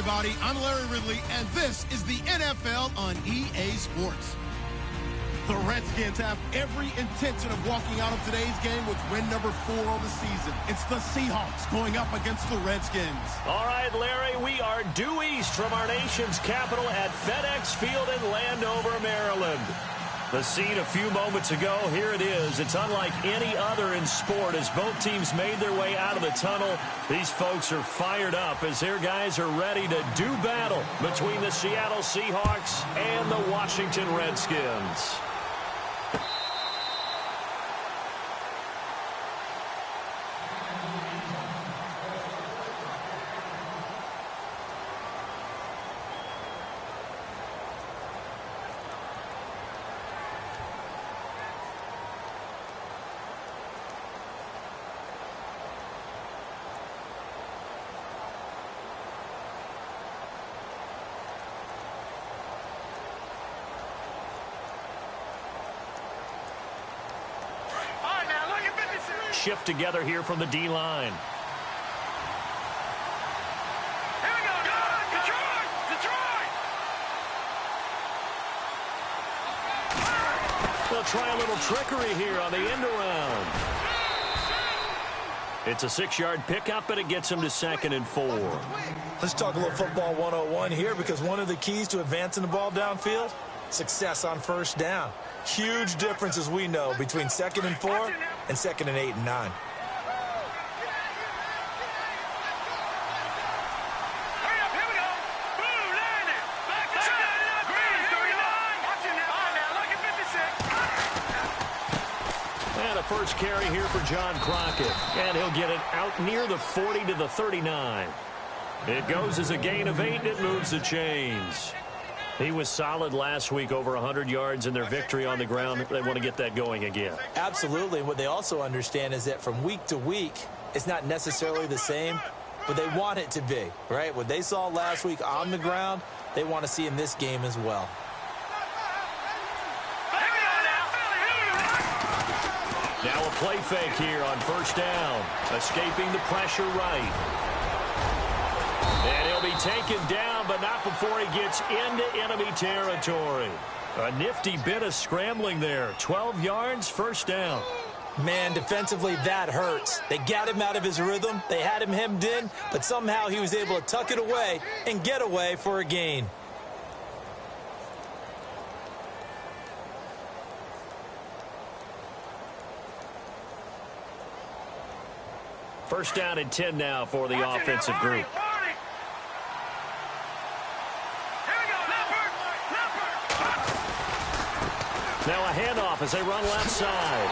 everybody. I'm Larry Ridley, and this is the NFL on EA Sports. The Redskins have every intention of walking out of today's game with win number 4 on the season. It's the Seahawks going up against the Redskins. All right, Larry, we are due east from our nation's capital at FedEx Field in Landover, Maryland. The scene a few moments ago, here it is. It's unlike any other in sport as both teams made their way out of the tunnel. These folks are fired up as their guys are ready to do battle between the Seattle Seahawks and the Washington Redskins. Shift together here from the D-line. Here we go. Detroit! Detroit! They'll try a little trickery here on the end around. It's a 6-yard pickup, but it gets them to 2nd and 4. Let's talk a little football 101 here, because one of the keys to advancing the ball downfield, success on first down. Huge difference, as we know, between 2nd and 4 and 2nd and 8 and 9. Hurry up, here we go. Boom, land it. Back to green, 39. Watch it now. All right, now, look at 56. And a first carry here for John Crockett. And he'll get it out near the 40 to the 39. It goes as a gain of 8, and it moves the chains. He was solid last week, over 100 yards in their victory on the ground. They want to get that going again. Absolutely. What they also understand is that from week to week, it's not necessarily the same, but they want it to be, right? What they saw last week on the ground, they want to see in this game as well. Now a play fake here on first down. Escaping the pressure right. And he'll be taken down, but not before he gets into enemy territory. A nifty bit of scrambling there. 12 yards, first down. Man, defensively, that hurts. They got him out of his rhythm. They had him hemmed in, but somehow he was able to tuck it away and get away for a gain. First down and 10 now for the offensive group. Now a handoff as they run left side.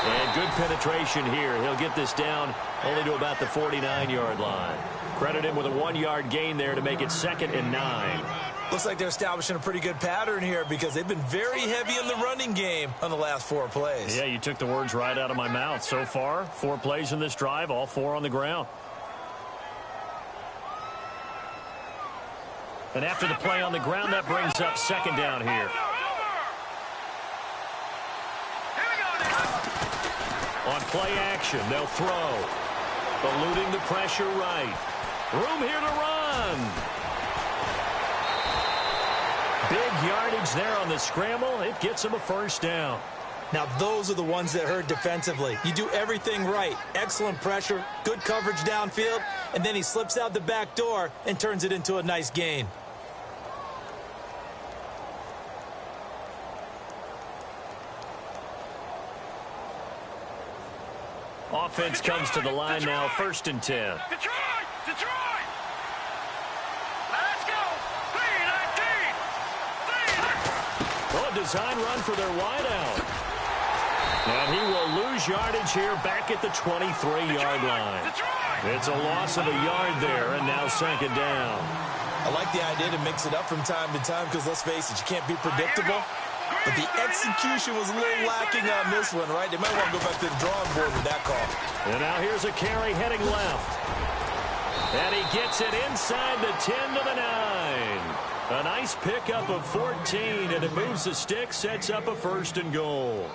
And good penetration here. He'll get this down only to about the 49-yard line. Credit him with a 1-yard gain there to make it 2nd and 9. Looks like they're establishing a pretty good pattern here, because they've been very heavy in the running game on the last 4 plays. Yeah, you took the words right out of my mouth. So far, 4 plays in this drive, all 4 on the ground. And after the play on the ground, that brings up 2nd down here. On play action, they'll throw. Eluding the pressure right. Room here to run. Big yardage there on the scramble. It gets him a first down. Now, those are the ones that hurt defensively. You do everything right. Excellent pressure, good coverage downfield, and then he slips out the back door and turns it into a nice gain. Offense comes to the line now, 1st and 10. Detroit! Detroit! Let's go! 3-19! Well, a design run for their wideout. And he will lose yardage here back at the 23-yard line. It's a loss of a yard there, and now 2nd down. I like the idea to mix it up from time to time, because let's face it, you can't be predictable. But the execution was a little lacking on this one, right? They might want to go back to the drawing board with that call. And now here's a carry heading left. And he gets it inside the 10 to the 9. A nice pickup of 14, and it moves the stick, sets up a 1st and goal.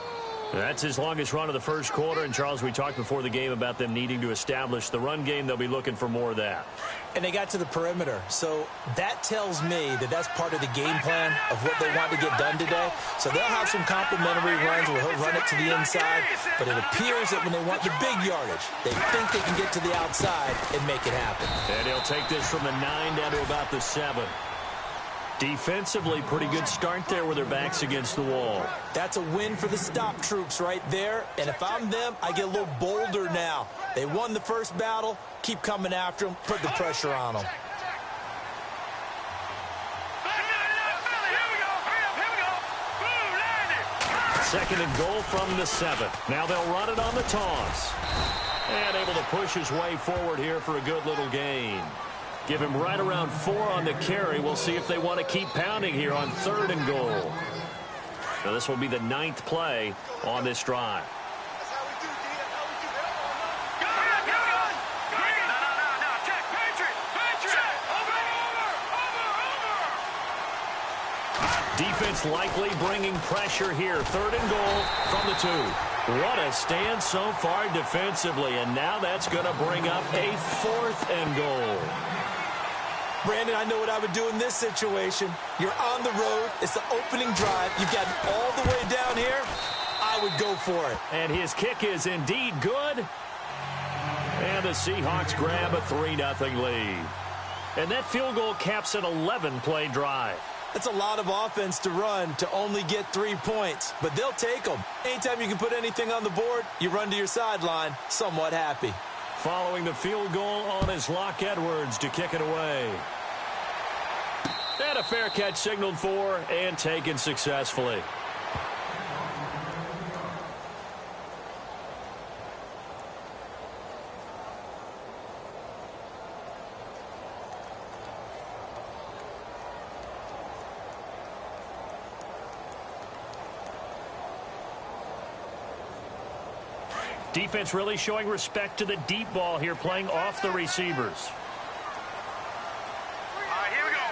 That's his longest run of the first quarter. And, Charles, we talked before the game about them needing to establish the run game. They'll be looking for more of that. And they got to the perimeter. So that tells me that that's part of the game plan of what they want to get done today. So they'll have some complimentary runs where he'll run it to the inside. But it appears that when they want the big yardage, they think they can get to the outside and make it happen. And he'll take this from the 9 down to about the 7. Defensively, pretty good start there with their backs against the wall. That's a win for the stop troops right there. And if I'm them, I get a little bolder now. They won the first battle. Keep coming after them. Put the pressure on them. Second and goal from the 7. Now they'll run it on the toss. And able to push his way forward here for a good little gain. Give him right around 4 on the carry. We'll see if they want to keep pounding here on 3rd and goal. Now this will be the 9th play on this drive. Defense likely bringing pressure here. 3rd and goal from the 2. What a stand so far defensively. And now that's going to bring up a 4th and goal. Brandon, I know what I would do in this situation. You're on the road. It's the opening drive. You've got all the way down here. I would go for it. And his kick is indeed good. And the Seahawks grab a 3-0 lead. And that field goal caps an 11-play drive. That's a lot of offense to run to only get 3 points. But they'll take them. Anytime you can put anything on the board, you run to your sideline somewhat happy. Following the field goal on is Locke Edwards to kick it away. And a fair catch signaled for and taken successfully. Defense really showing respect to the deep ball here, playing off the receivers. Here we go.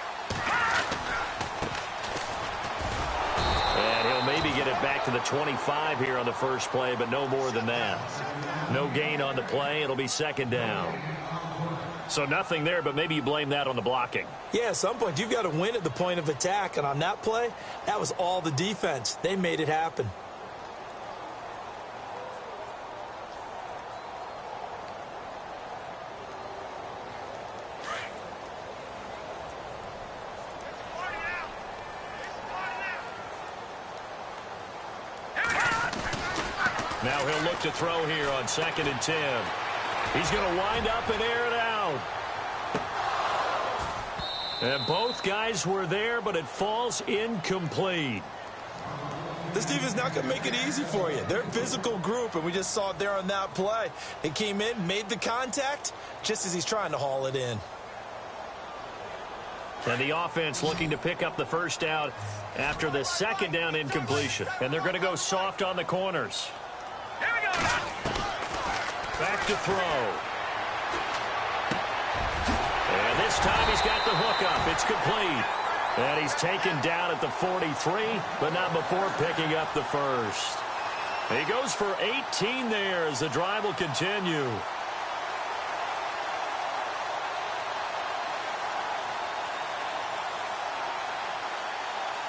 And he'll maybe get it back to the 25 here on the first play, but no more than that. No gain on the play. It'll be 2nd down. So nothing there, but maybe you blame that on the blocking. Yeah, at some point, you've got to win at the point of attack. And on that play, that was all the defense. They made it happen. Now he'll look to throw here on 2nd and 10. He's going to wind up and air it out. And both guys were there, but it falls incomplete. This defense is not going to make it easy for you. They're a physical group, and we just saw it there on that play. He came in, made the contact, just as he's trying to haul it in. And the offense looking to pick up the first down after the 2nd down incompletion. And they're going to go soft on the corners. Here we go. Back to throw. And this time he's got the hook up. It's complete. And he's taken down at the 43, but not before picking up the first. He goes for 18 there as the drive will continue.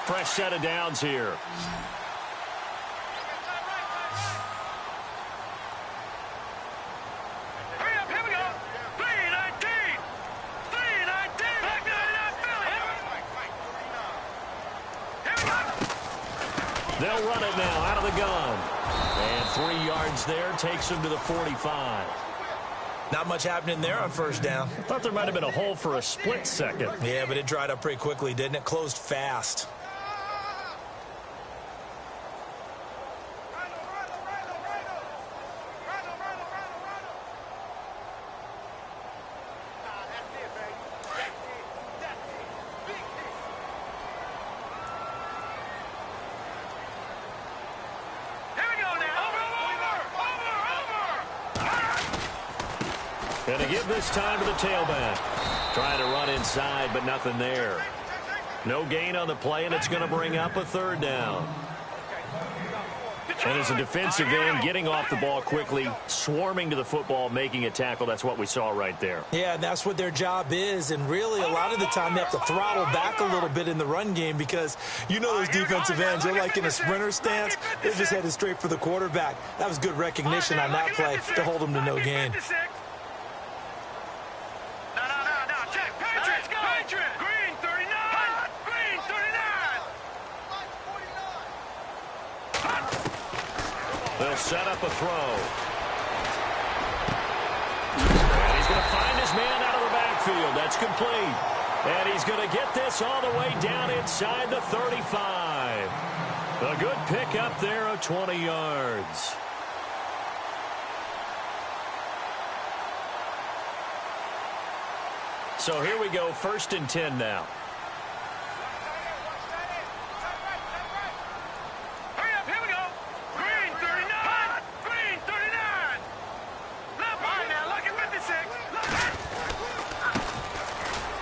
Fresh set of downs here. Hurry up, here we go. 3-19. 3-19. Back to that Philly. Here we go. They'll run it now out of the gun. And 3 yards there takes him to the 45. Not much happening there on first down. I thought there might have been a hole for a split second. Yeah, but it dried up pretty quickly, didn't it? Closed fast. And to give this time to the tailback. Trying to run inside, but nothing there. No gain on the play, and it's going to bring up a 3rd down. And as a defensive end, getting off the ball quickly, swarming to the football, making a tackle, that's what we saw right there. Yeah, and that's what their job is. And really, a lot of the time, they have to throttle back a little bit in the run game because you know those defensive ends, they're like in a sprinter stance. They're just headed straight for the quarterback. That was good recognition on that play to hold them to no gain. They'll set up a throw. And he's going to find his man out of the backfield. That's complete. And he's going to get this all the way down inside the 35. A good pickup there of 20 yards. So here we go, 1st and 10 now.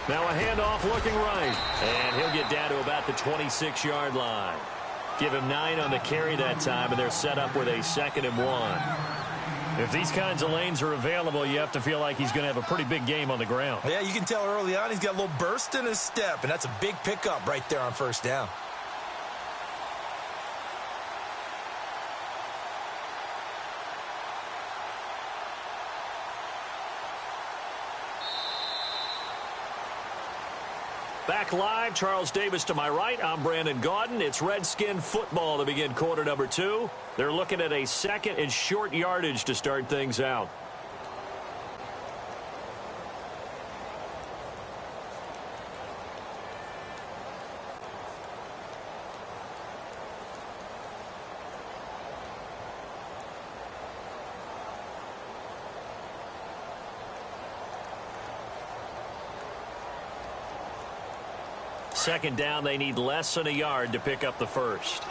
Now a handoff looking right. And he'll get down to about the 26-yard line. Give him 9 on the carry that time, and they're set up with a 2nd and 1. If these kinds of lanes are available, you have to feel like he's going to have a pretty big game on the ground. Yeah, you can tell early on he's got a little burst in his step, and that's a big pickup right there on 1st down. Back live, Charles Davis to my right. I'm Brandon Gaudin. It's Redskin football to begin quarter number 2. They're looking at a 2nd and short yardage to start things out. Second down, they need less than a yard to pick up the first.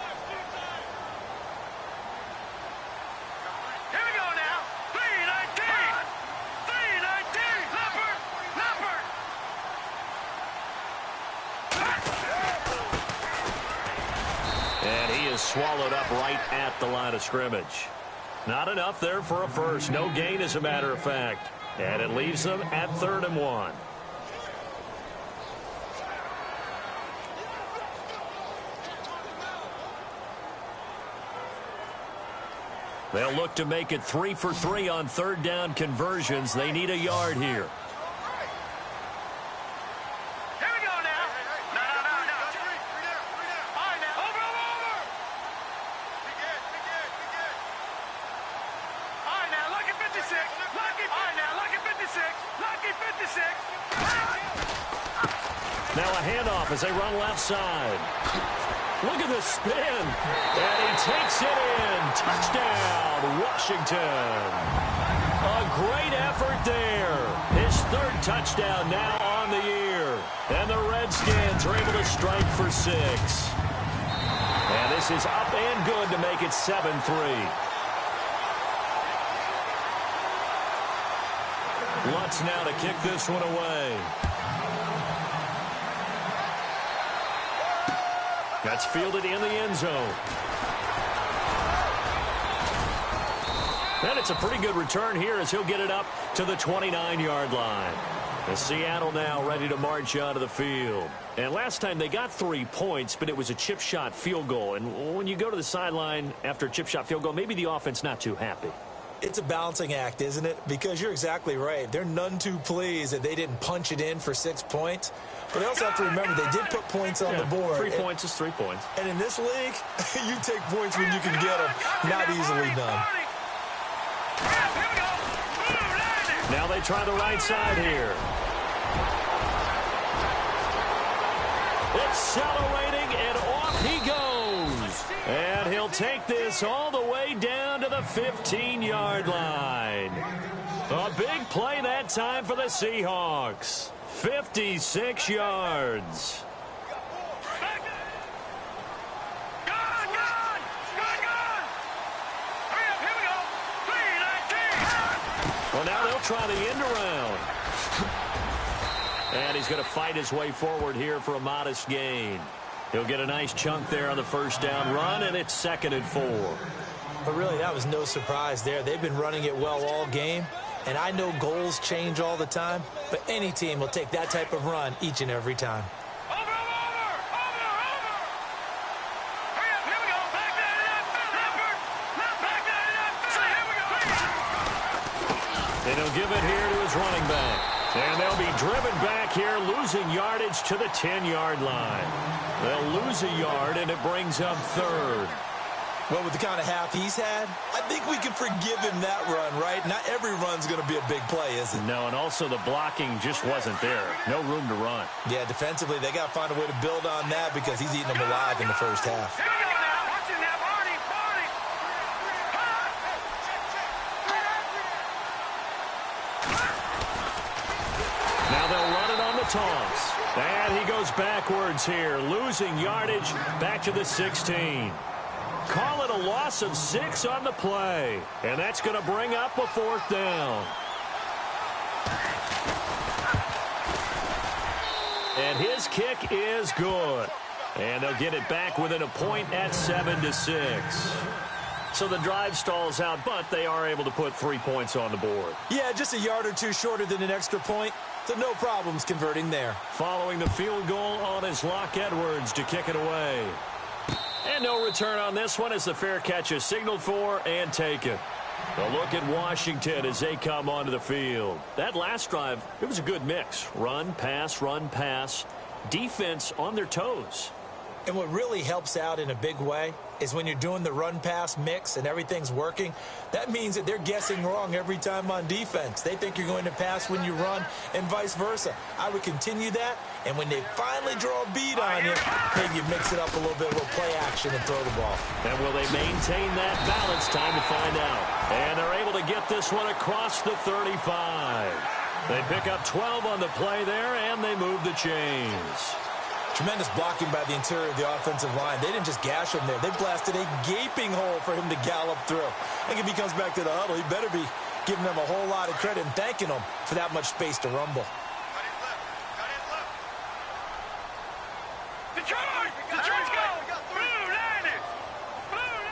Here we go now. 319. 319. Leopard. And he is swallowed up right at the line of scrimmage. Not enough there for a first. No gain, as a matter of fact. And it leaves them at 3rd and 1. They'll look to make it 3 for 3 on 3rd down conversions. They need a yard here. Here we go now. No. All right now. Over. We good. All right now, lucky 56. All right now, lucky 56. Lucky 56. Now a handoff as they run left side. Look at the spin. And he takes it in. Touchdown, Washington. A great effort there. His 3rd touchdown now on the year. And the Redskins are able to strike for 6. And this is up and good to make it 7-3. Lutz now to kick this one away. That's fielded in the end zone. And it's a pretty good return here as he'll get it up to the 29-yard line. The Seattle now ready to march onto the field. And last time they got 3 points, but it was a chip shot field goal. And when you go to the sideline after a chip shot field goal, maybe the offense not too happy. It's a balancing act, isn't it? Because you're exactly right. They're none too pleased that they didn't punch it in for 6 points. But they also have to remember they did put points on the board. 3 points is 3 points. And in this league, you take points when you can get them. Not easily done. Now they try the right side here. Accelerating, and off he goes. And he'll take this all the way down to the 15-yard line. A big play that time for the Seahawks. 56 yards. Well, now they'll try the end around. And he's going to fight his way forward here for a modest gain. He'll get a nice chunk there on the first down run, and it's 2nd and 4. But really, that was no surprise there. They've been running it well all game, and I know goals change all the time, but any team will take that type of run each and every time. And he'll give it here to his running back. And they'll be driven back here, losing yardage to the 10-yard line. They'll lose a yard, and it brings up 3rd. Well, with the kind of half he's had, I think we can forgive him that run, right? Not every run's going to be a big play, is it? No, and also the blocking just wasn't there. No room to run. Yeah, defensively, they got to find a way to build on that because he's eating them alive in the first half. Now they'll run it on the toss. And he goes backwards here, losing yardage back to the 16. Call it a loss of 6 on the play. And that's going to bring up a 4th down. And his kick is good. And they'll get it back within a point at 7-6. So the drive stalls out, but they are able to put 3 points on the board. Yeah, just a yard or two shorter than an extra point. So no problems converting there. Following the field goal on is Locke Edwards to kick it away. And no return on this one as the fair catch is signaled for and taken. A look at Washington as they come onto the field. That last drive, it was a good mix. Run, pass, defense on their toes. And what really helps out in a big way is when you're doing the run-pass mix and everything's working, that means that they're guessing wrong every time on defense. They think you're going to pass when you run and vice versa. I would continue that, and when they finally draw a beat on you, maybe you mix it up a little bit with play action and throw the ball. And will they maintain that balance? Time to find out. And they're able to get this one across the 35. They pick up 12 on the play there, and they move the chains. Tremendous blocking by the interior of the offensive line. They didn't just gash him there. They blasted a gaping hole for him to gallop through. I think if he comes back to the huddle, he better be giving them a whole lot of credit and thanking them for that much space to rumble. Detroit! Detroit's go! Blue landed! Blue!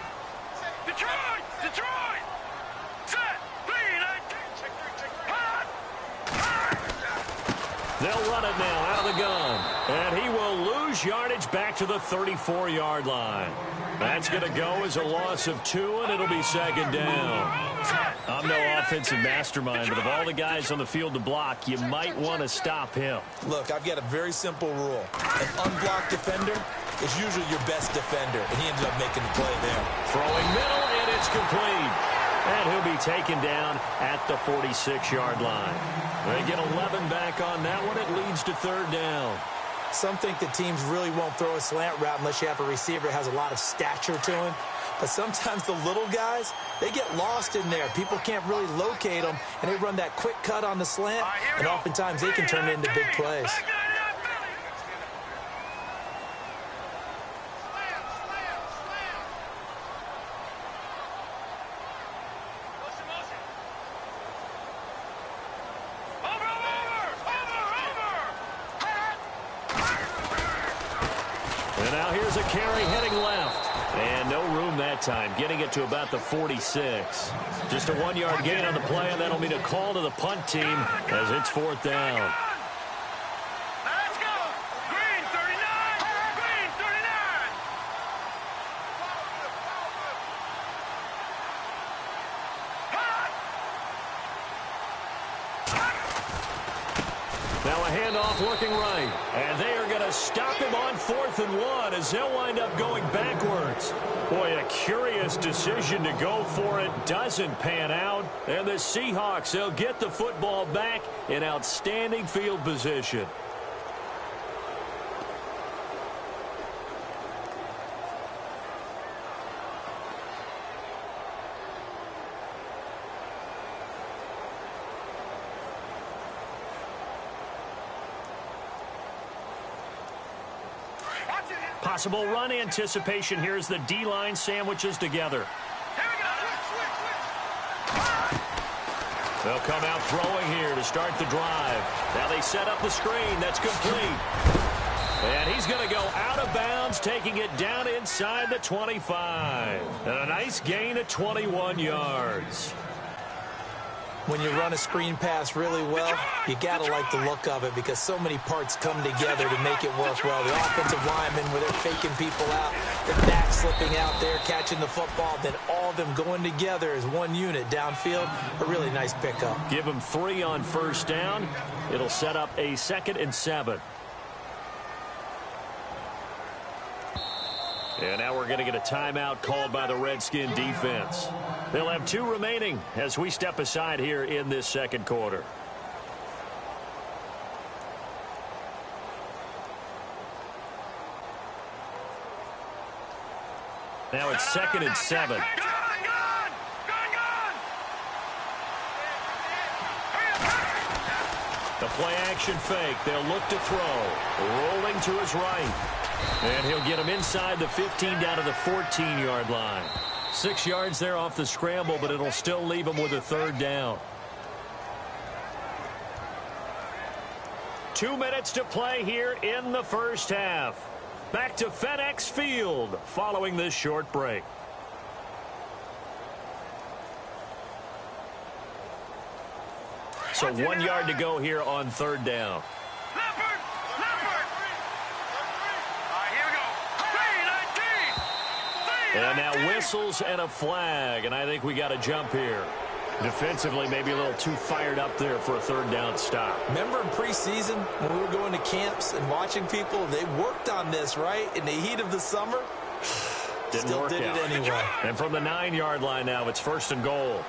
Detroit! Detroit! Set! Lead! Hot! They'll run it now out of the gun. And he will lose yardage back to the 34-yard line. That's going to go as a loss of 2, and it'll be 2nd down. I'm no offensive mastermind, but of all the guys on the field to block, you might want to stop him. Look, I've got a very simple rule. An unblocked defender is usually your best defender, and he ended up making the play there. Throwing middle, and it's complete. And he'll be taken down at the 46-yard line. They get 11 back on that one. It leads to 3rd down. Some think that teams really won't throw a slant route unless you have a receiver that has a lot of stature to him. But sometimes the little guys, they get lost in there. People can't really locate them, and they run that quick cut on the slant, and oftentimes they can turn it into big plays. And now here's a carry heading left. And no room that time, getting it to about the 46. Just a 1-yard gain on the play, and that'll mean a call to the punt team as it's 4th down. Let's go! Green 39! Green 39! Now a handoff looking right. And they are going to stop him on 4th and 1 as they'll wind up going backwards. Boy, a curious decision to go for it. Doesn't pan out. And the Seahawks, they'll get the football back in outstanding field position. Possible run anticipation here as the D-line sandwiches together. They'll come out throwing here to start the drive. Now they set up the screen. That's complete. And he's going to go out of bounds, taking it down inside the 25. And a nice gain of 21 yards. When you run a screen pass really well, you got to like the look of it because so many parts come together to make it work well. The offensive linemen, where they're faking people out, the back slipping out there, catching the football, then all of them going together as one unit downfield. A really nice pickup. Give him 3 on first down. It'll set up a 2nd and 7. And now we're going to get a timeout called by the Redskin defense. They'll have 2 remaining as we step aside here in this second quarter. Now it's 2nd and 7. The play action fake. They'll look to throw. Rolling to his right. And he'll get him inside the 15 down to the 14-yard line. 6 yards there off the scramble, but it'll still leave him with a 3rd down. 2 minutes to play here in the first half. Back to FedEx Field following this short break. So 1 yard to go here on 3rd down. And now whistles and a flag, and I think we got a jump here. Defensively, maybe a little too fired up there for a 3rd down stop. Remember in preseason when we were going to camps and watching people, they worked on this, right? In the heat of the summer, Still did out. it anyway. And from the 9-yard line now, it's 1st and goal.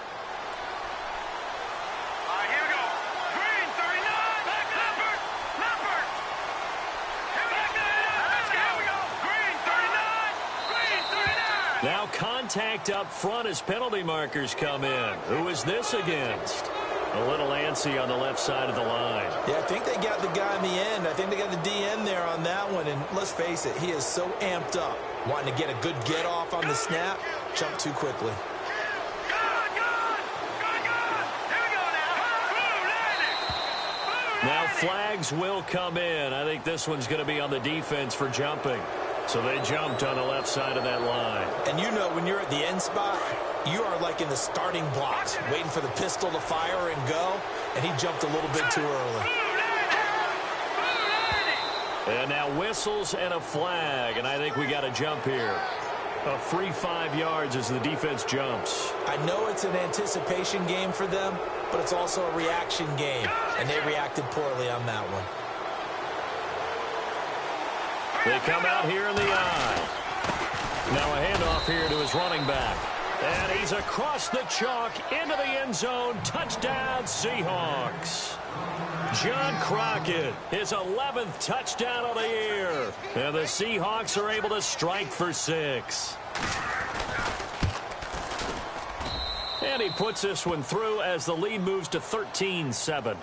Now contact up front as penalty markers come in. Who is this against? A little antsy on the left side of the line. Yeah, I think they got the guy in the end. I think they got the DN there on that one. And let's face it, he is so amped up, wanting to get a good get off on the snap, jump too quickly. Now flags will come in. I think this one's going to be on the defense for jumping. So they jumped on the left side of that line. And you know when you're at the end spot, you are like in the starting blocks, waiting for the pistol to fire and go, and he jumped a little bit too early. And now whistles and a flag, and I think we got a jump here. A free 5 yards as the defense jumps. I know it's an anticipation game for them, but it's also a reaction game, and they reacted poorly on that one. They come out here in the eye. Now a handoff here to his running back. And he's across the chalk into the end zone. Touchdown, Seahawks. John Crockett, his 11th touchdown of the year. And the Seahawks are able to strike for 6. And he puts this one through as the lead moves to 13-7.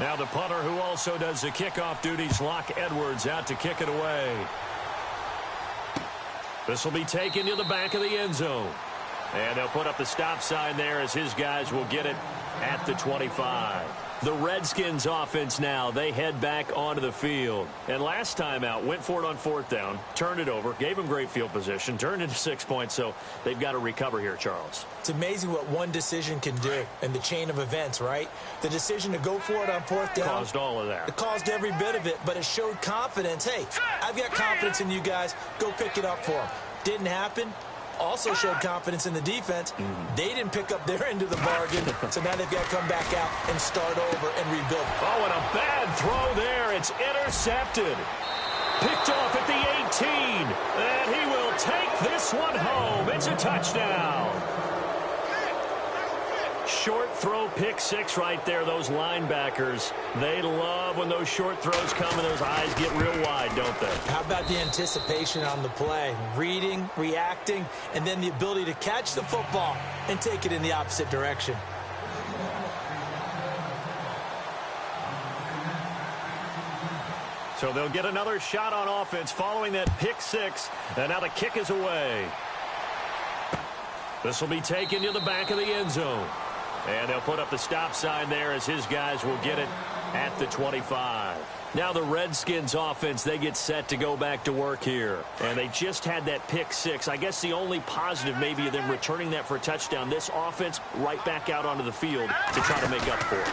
Now the punter who also does the kickoff duties, Locke Edwards, out to kick it away. This will be taken to the back of the end zone. And they'll put up the stop sign there as his guys will get it at the 25. The Redskins offense now, they head back onto the field. And last time out, went for it on 4th down, turned it over, gave them great field position, turned into 6 points, so they've got to recover here, Charles. It's amazing what one decision can do in the chain of events, right? The decision to go for it on 4th down. Caused all of that. It caused every bit of it, but it showed confidence. Hey, I've got confidence in you guys. Go pick it up for them. Didn't happen. Also showed confidence in the defense. They didn't pick up their end of the bargain, so now they've got to come back out and start over and rebuild. Oh, and a bad throw there. It's intercepted. Picked off at the 18, and he will take this one home. It's a touchdown. Short throw, pick 6 right there. Those linebackers, they love when those short throws come and those eyes get real wide, don't they? How about the anticipation on the play? Reading, reacting, and then the ability to catch the football and take it in the opposite direction. So they'll get another shot on offense following that pick 6, and now the kick is away. This will be taken to the back of the end zone. And they'll put up the stop sign there as his guys will get it at the 25. Now the Redskins offense, they get set to go back to work here. And they just had that pick six. I guess the only positive maybe of them returning that for a touchdown. This offense right back out onto the field to try to make up for it.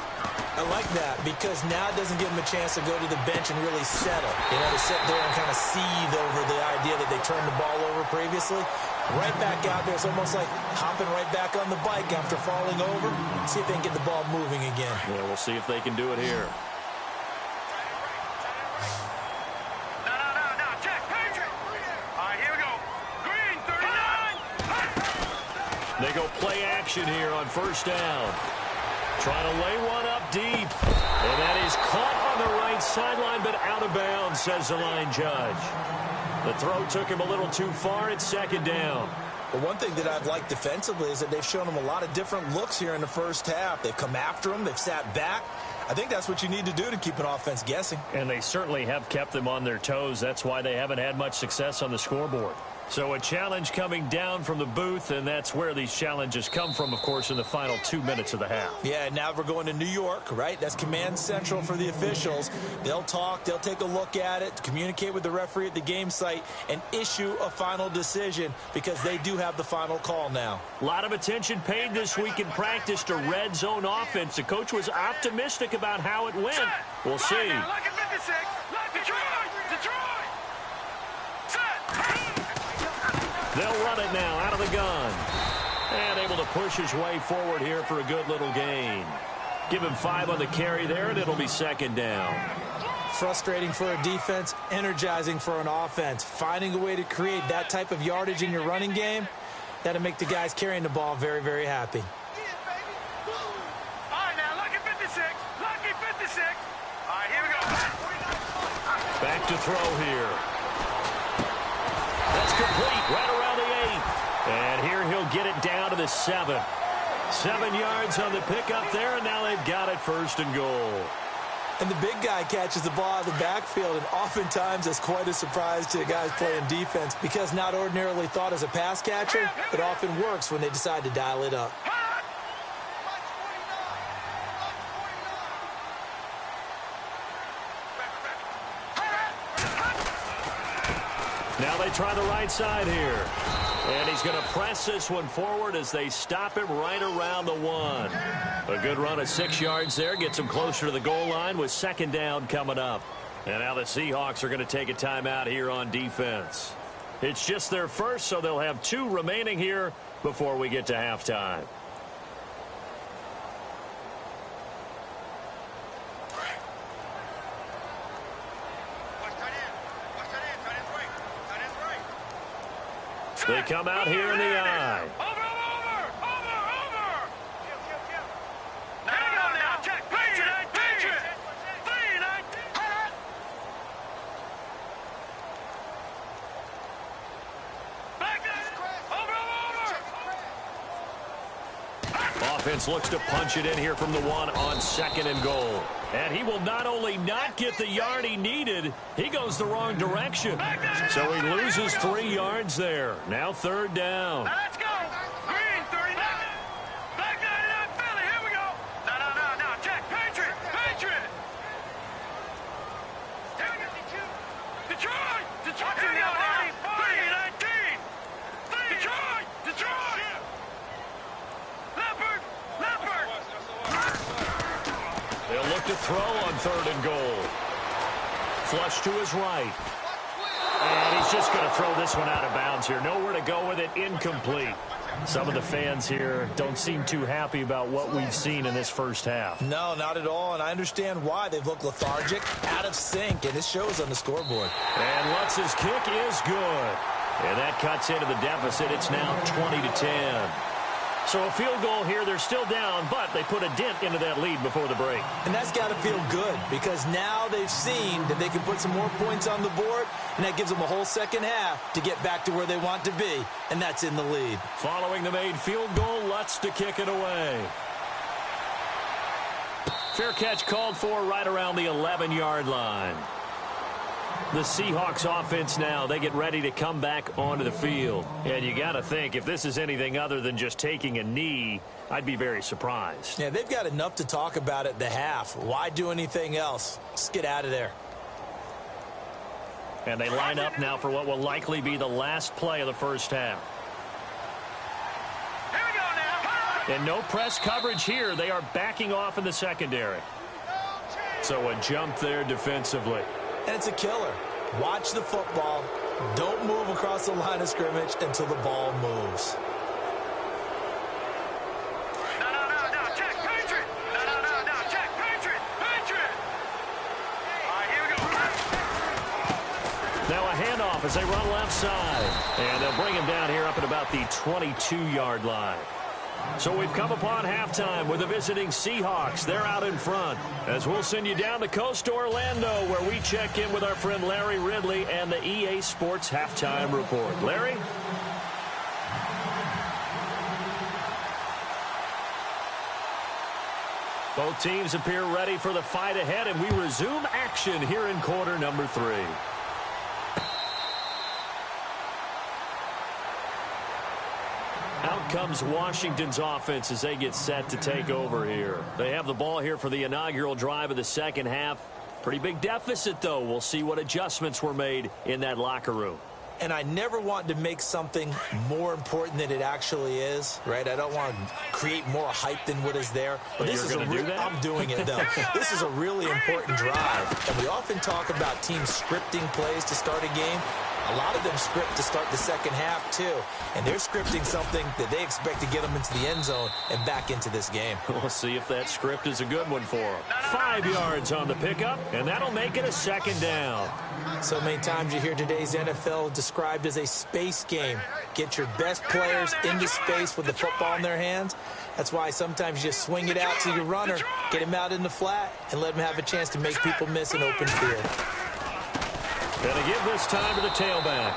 I like that because now it doesn't give them a chance to go to the bench and really settle. To sit there and kind of seethe over the idea that they turned the ball over previously. Right back out there. It's almost like hopping right back on the bike after falling over. See if they can get the ball moving again. Yeah, we'll see if they can do it here. They go play action here on first down. Trying to lay one up deep. And that is caught on the right sideline, but out of bounds, says the line judge. The throw took him a little too far. It's second down. Well, one thing that I've liked defensively is that they've shown him a lot of different looks here in the first half. They've come after him. They've sat back. I think that's what you need to do to keep an offense guessing. And they certainly have kept them on their toes. That's why they haven't had much success on the scoreboard. So a challenge coming down from the booth, and that's where these challenges come from, of course, in the final 2 minutes of the half. Yeah, now we're going to New York, right? That's command central for the officials. They'll talk, they'll take a look at it, communicate with the referee at the game site, and issue a final decision because they do have the final call now. A lot of attention paid this week in practice to red zone offense. The coach was optimistic about how it went. We'll see. They'll run it now out of the gun. And able to push his way forward here for a good little gain. Give him 5 on the carry there, and it'll be second down. Frustrating for a defense, energizing for an offense. Finding a way to create that type of yardage in your running game, that'll make the guys carrying the ball very, very happy. All right, now, lucky 56. Lucky 56. All right, here we go. Back to throw here. That's complete right around the 8. And here he'll get it down to the 7. 7 yards on the pickup there, and now they've got it first and goal. And the big guy catches the ball out of the backfield, and oftentimes that's quite a surprise to the guys playing defense because not ordinarily thought as a pass catcher, it often works when they decide to dial it up. Now they try the right side here. And he's going to press this one forward as they stop him right around the 1. A good run of 6 yards there. Gets him closer to the goal line with second down coming up. And now the Seahawks are going to take a timeout here on defense. It's just their first, so they'll have 2 remaining here before we get to halftime. They come out here in the eye. Over. Now, check. Patriot. 3-9. Back over. Offense looks to punch it in here from the 1 on second and goal. And he will not only not get the yard he needed, he goes the wrong direction. So he loses 3 yards there. Now third down. Let's go. Green, 39. Back 99, Philly. Here we go. No. Check. Patriot. Detroit. Here we go now. 3-19. Detroit. Leopard. They'll look to throw on third and goal. Flush to his right. And he's just going to throw this one out of bounds here. Nowhere to go with it. Incomplete. Some of the fans here don't seem too happy about what we've seen in this first half. No, not at all, and I understand why. They've looked lethargic, out of sync, and it shows on the scoreboard. And Lutz's kick is good. And that cuts into the deficit. It's now 20-10. So a field goal here. They're still down, but they put a dent into that lead before the break. And that's got to feel good because now they've seen that they can put some more points on the board, and that gives them a whole second half to get back to where they want to be, and that's in the lead. Following the made field goal, Lutz to kick it away. Fair catch called for right around the 11-yard line. The Seahawks offense now, they get ready to come back onto the field. And you got to think, if this is anything other than just taking a knee, I'd be very surprised. Yeah, they've got enough to talk about at the half. Why do anything else? Just get out of there. And they line up now for what will likely be the last play of the first half. Here we go now. And no press coverage here. They are backing off in the secondary. So a jump there defensively. And it's a killer. Watch the football. Don't move across the line of scrimmage until the ball moves. No, check, Patriot. No, check, Patriot. All right, here we go. Now a handoff as they run left side. And they'll bring him down here up at about the 22-yard line. So we've come upon halftime with the visiting Seahawks. They're out in front. As we'll send you down the coast to Orlando, where we check in with our friend Larry Ridley and the EA Sports Halftime Report. Larry? Both teams appear ready for the fight ahead, and we resume action here in quarter number 3. Out comes Washington's offense as they get set to take over here. They have the ball here for the inaugural drive of the second half. Pretty big deficit, though. We'll see what adjustments were made in that locker room. And I never want to make something more important than it actually is, right? I don't want to create more hype than what is there. But this is I'm doing it, though. This is a really important drive. And we often talk about teams scripting plays to start a game. A lot of them script to start the second half, too. And they're scripting something that they expect to get them into the end zone and back into this game. We'll see if that script is a good one for them. 5 yards on the pickup, and that'll make it a second down. So many times you hear today's NFL described as a space game. Get your best players into space with the football in their hands. That's why sometimes you just swing it out to your runner, get him out in the flat, and let him have a chance to make people miss an open field. And they give this time to the tailback.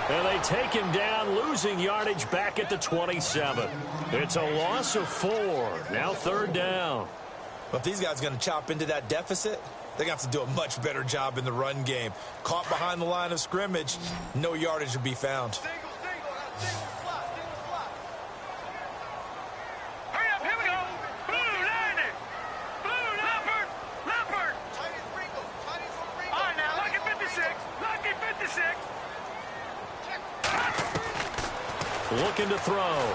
And they take him down, losing yardage back at the 27. It's a loss of 4. Now third down. Well, if these guys are going to chop into that deficit, they're going to have to do a much better job in the run game. Caught behind the line of scrimmage, no yardage will be found. Hurry up, here we go. Blue, landing. Blue, Leopard. All right, now, lucky 56. Lucky 56. Looking to throw.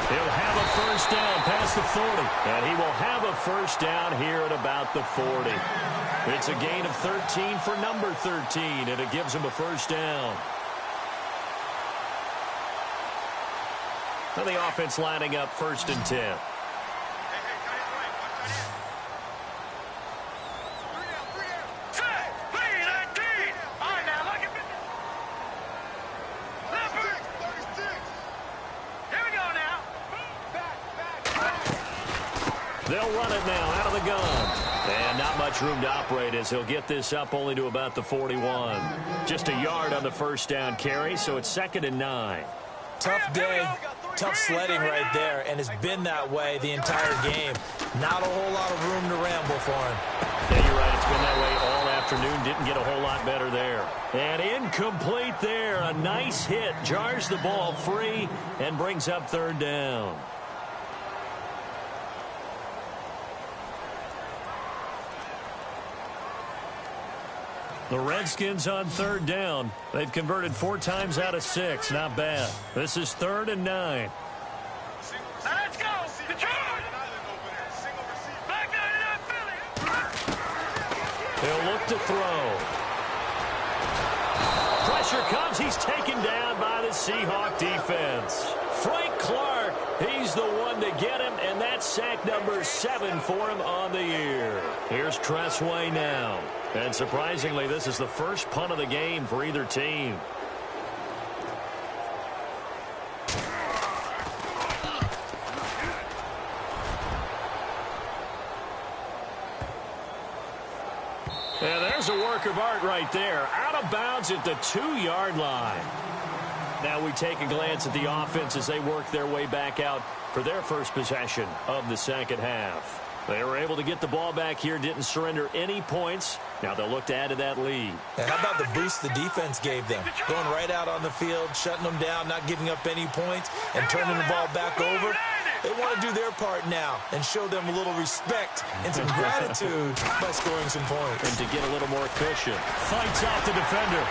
He'll have a first down past the 40. And he will have a first down here at about the 40. It's a gain of 13 for number 13, and it gives him a first down. And the offense lining up 1st and 10. They'll run it now out of the gun. And not much room to operate as he'll get this up only to about the 41. Just a yard on the first down carry, so it's 2nd and 9. Tough day, tough sledding right there, and it's been that way the entire game. Not a whole lot of room to ramble for him. Yeah, you're right. It's been that way all afternoon. Didn't get a whole lot better there. And incomplete there. A nice hit. Jars the ball free and brings up 3rd down. The Redskins on 3rd down. They've converted 4 times out of 6. Not bad. This is 3rd and 9. Let's go. Detroit. Back 99 Philly. They'll look to throw. Pressure comes. He's taken down by the Seahawk defense. Frank Clark, he's the one to get him, and that's sack number 7 for him on the year. Here's Tressway now. And surprisingly, this is the first punt of the game for either team. And there's a work of art right there. Out of bounds at the 2-yard line. Now we take a glance at the offense as they work their way back out for their first possession of the second half. They were able to get the ball back here, didn't surrender any points. Now they'll look to add to that lead. And how about the boost the defense gave them? Going right out on the field, shutting them down, not giving up any points, and turning the ball back over. They want to do their part now and show them a little respect and some gratitude by scoring some points. And to get a little more cushion. Fights off the defender.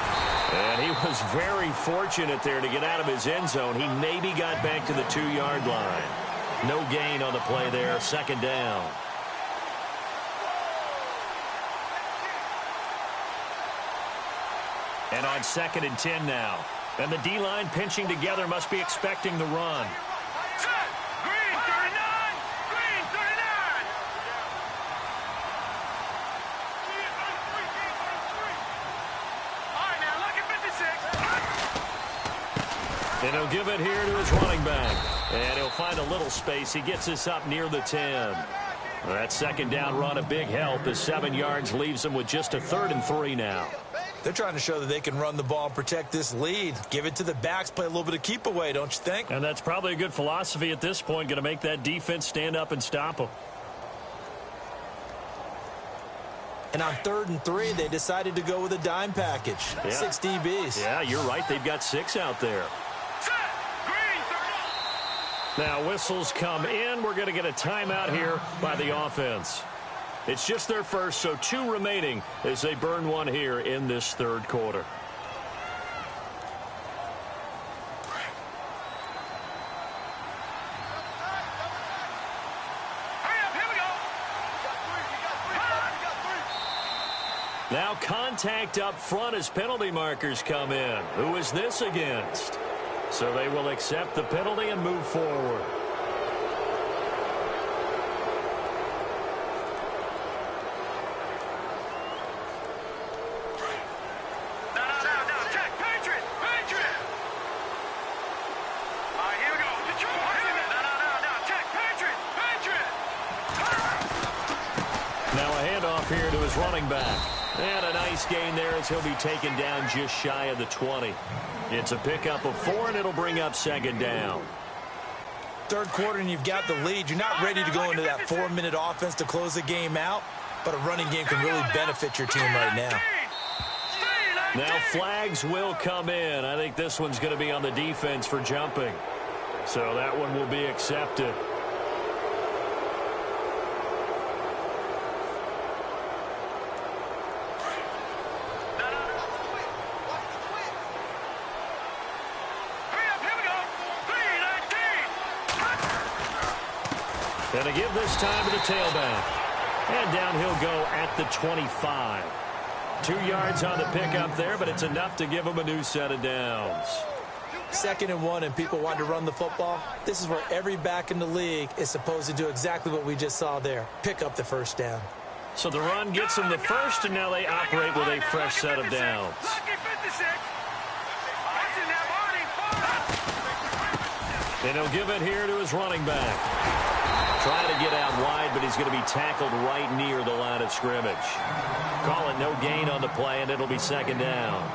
And he was very fortunate there to get out of his end zone. He maybe got back to the 2-yard line. No gain on the play there. Second down. And on 2nd and 10 now. And the D-line pinching together, must be expecting the run. Green 39! Green 39! All right, now look at 56. And he'll give it here to his running back. And he'll find a little space. He gets this up near the 10. That second down run, a big help as 7 yards leaves him with just a 3rd and 3 now. They're trying to show that they can run the ball and protect this lead. Give it to the backs, play a little bit of keep away, don't you think? And that's probably a good philosophy at this point, going to make that defense stand up and stop them. And on 3rd and 3, they decided to go with a dime package. Yeah. 6 DBs. Yeah, you're right. They've got 6 out there. Now whistles come in. We're going to get a timeout here by the offense. It's just their first, so 2 remaining as they burn one here in this 3rd quarter. Now contact up front as penalty markers come in. Who is this against? So they will accept the penalty and move forward. Here to his running back. And a nice gain there as he'll be taken down just shy of the 20. It's a pickup of 4, and it'll bring up 2nd down. 3rd quarter, and you've got the lead. You're not ready to go into that 4-minute offense to close the game out, but a running game can really benefit your team right now. Now flags will come in. I think this one's going to be on the defense for jumping. So that one will be accepted. And to give this time to the tailback. And down he'll go at the 25. 2 yards on the pickup there, but it's enough to give him a new set of downs. 2nd and 1, and people want to run the football. This is where every back in the league is supposed to do exactly what we just saw there. Pick up the 1st down. So the run gets him the 1st, and now they operate with a fresh set of downs. And he'll give it here to his running back. Trying to get out wide, but he's going to be tackled right near the line of scrimmage. Call it no gain on the play, and it'll be 2nd down.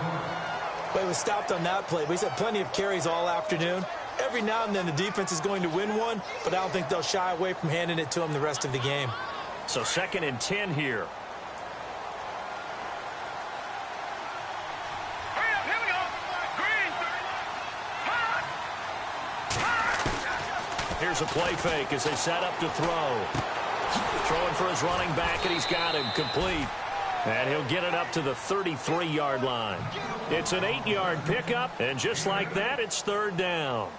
Well, he was stopped on that play, but he's had plenty of carries all afternoon. Every now and then the defense is going to win one, but I don't think they'll shy away from handing it to him the rest of the game. So 2nd and 10 here. Here's a play fake as they set up to throw. Throwing for his running back, and he's got him complete. And he'll get it up to the 33-yard line. It's an 8-yard pickup, and just like that, it's 3rd down.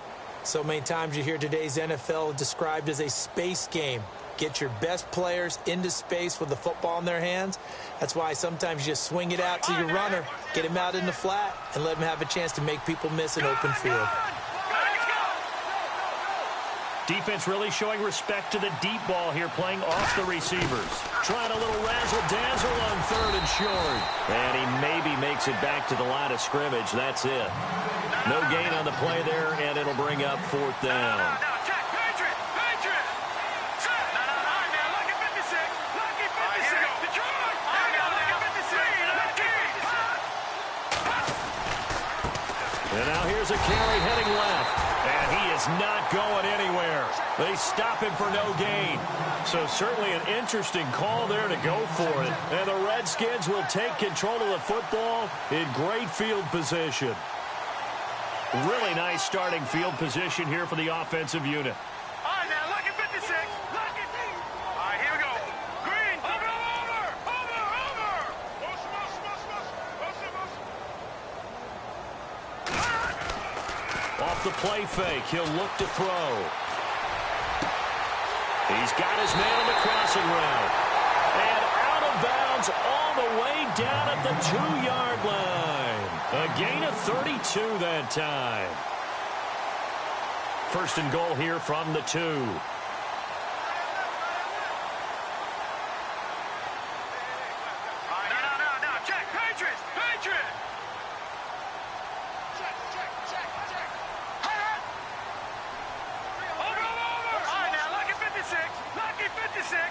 So many times you hear today's NFL described as a space game. Get your best players into space with the football in their hands. That's why sometimes you just swing it out to your runner, get him out in the flat, and let him have a chance to make people miss an open field. Defense really showing respect to the deep ball here, playing off the receivers. Trying a little razzle-dazzle on 3rd and short. And he maybe makes it back to the line of scrimmage. That's it. No gain on the play there, and it'll bring up 4th down. And now here's a carry heading left. And he is is not going anywhere. They stop him for no gain. So certainly an interesting call there to go for it. And the Redskins will take control of the football in great field position. Really nice starting field position here for the offensive unit. All right, now, look at 56. Look at me. All right, here we go. Green. Over. Off the play fake, he'll look to throw. He's got his man on the crossing route. And out of bounds all the way down at the 2-yard line. A gain of 32 that time. First and goal here from the 2. No. Check. Patriots. Over. All right, now, look at 56. Lucky 56.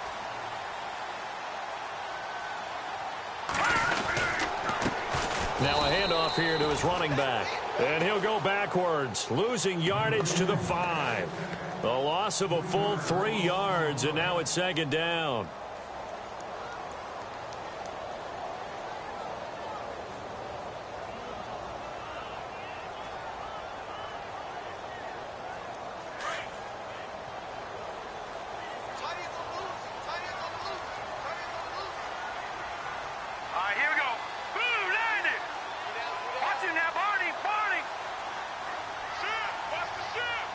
Now a handoff here to his running back. And he'll go backwards, losing yardage to the 5. The loss of a full 3 yards, and now it's second down. All right, here we go. Boom, landed. Watch him now, Barney. Watch the ship.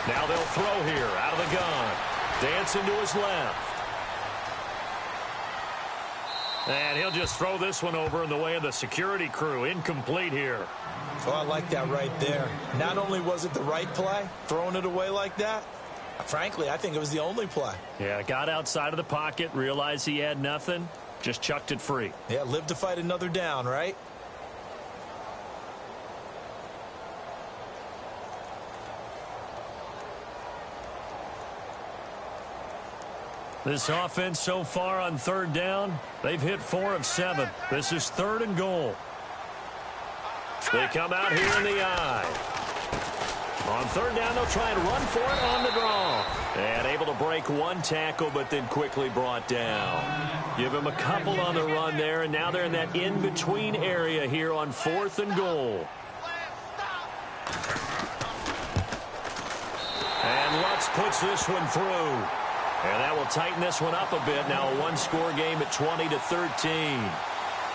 Now they'll throw here out of the gun. Dancing to his left. And he'll just throw this one over in the way of the security crew. Incomplete here. Oh, I like that right there. Not only was it the right play, throwing it away like that, frankly, I think it was the only play. Yeah, got outside of the pocket, realized he had nothing, just chucked it free. Yeah, live to fight another down, right? This offense so far on third down, they've hit 4 of 7. This is 3rd and goal. They come out here in the eye. On third down, they'll try and run for it on the draw. And able to break one tackle, but then quickly brought down. Give him a couple on the run there, and now they're in that in-between area here on 4th and goal. And Lutz puts this one through. And that will tighten this one up a bit. Now a one-score game at 20-13.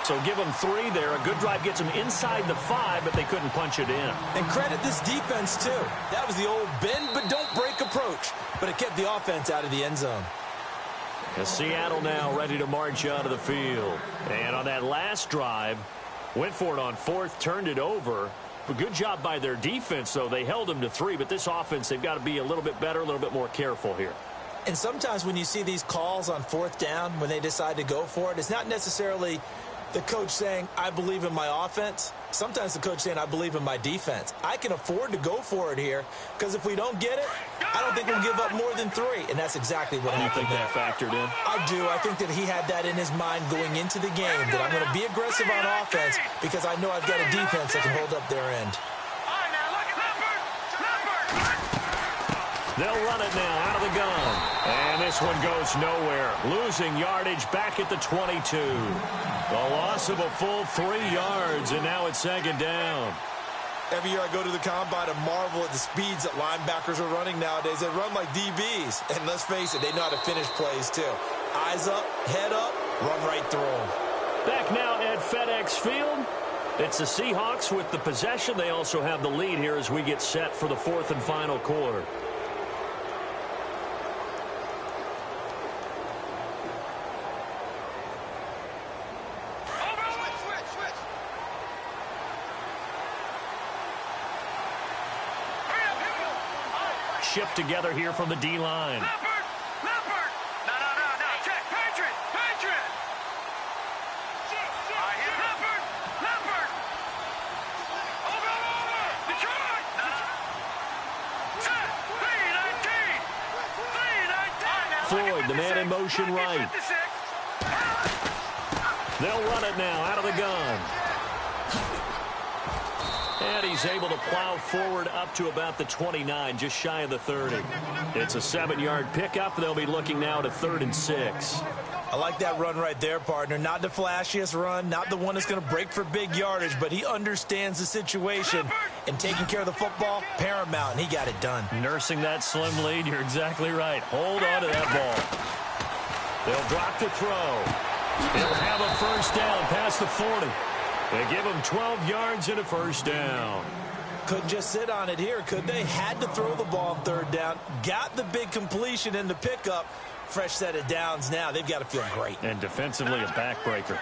So give them 3 there. A good drive gets them inside the 5, but they couldn't punch it in. And credit this defense, too. That was the old bend but don't break approach. But it kept the offense out of the end zone. And Seattle now ready to march out of the field. And on that last drive, went for it on 4th, turned it over. A good job by their defense, though. They held them to 3, but this offense, they've got to be a little bit better, a little bit more careful here. And sometimes when you see these calls on 4th down, when they decide to go for it, it's not necessarily the coach saying, I believe in my offense. Sometimes the coach saying, I believe in my defense. I can afford to go for it here because if we don't get it, I don't think we'll give up more than 3. And that's exactly what happened. You think that factored in? I do. I think that he had that in his mind going into the game, that I'm going to be aggressive on offense because I know I've got a defense that can hold up their end. They'll run it now out of the gun. And this one goes nowhere. Losing yardage back at the 22. The loss of a full 3 yards, and now it's second down. Every year I go to the combine and marvel at the speeds that linebackers are running nowadays. They run like DBs. And let's face it, they know how to finish plays too. Eyes up, head up, run right through them. Back now at FedEx Field. It's the Seahawks with the possession. They also have the lead here as we get set for the 4th and final quarter. Shift together here from the D-line. Leopard! No. Check. Patriot! Leopard! Over! Detroit! Set! 3-19! Floyd, the man in motion right. They'll run it now out of the gun. And he's able to plow forward up to about the 29, just shy of the 30. It's a 7-yard pickup. They'll be looking now to 3rd and 6. I like that run right there, partner. Not the flashiest run, not the one that's going to break for big yardage, but he understands the situation, and taking care of the football, paramount, and he got it done. Nursing that slim lead, you're exactly right. Hold on to that ball. They'll drop the throw. He'll have a first down past the 40. They give him 12 yards and a first down. Couldn't just sit on it here, could they? Had to throw the ball on 3rd down. Got the big completion in the pickup. Fresh set of downs now. They've got to feel great. And defensively, a backbreaker.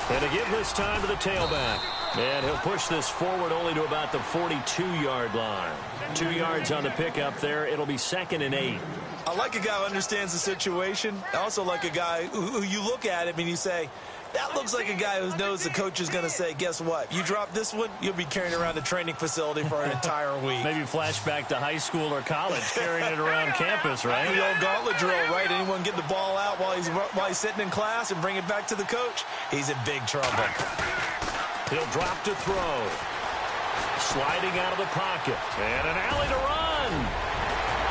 And to give this time to the tailback. And he'll push this forward only to about the 42-yard line. 2 yards on the pickup there. It'll be 2nd and 8. I like a guy who understands the situation. I also like a guy who you look at him and you say, that looks like a guy who knows the coach is going to say, guess what? You drop this one, you'll be carrying around the training facility for an entire week. Maybe flashback to high school or college, carrying it around campus, right? The old gauntlet drill, right? Anyone get the ball out while he's sitting in class and bring it back to the coach? He's in big trouble. He'll drop to throw. Sliding out of the pocket. And an alley to run.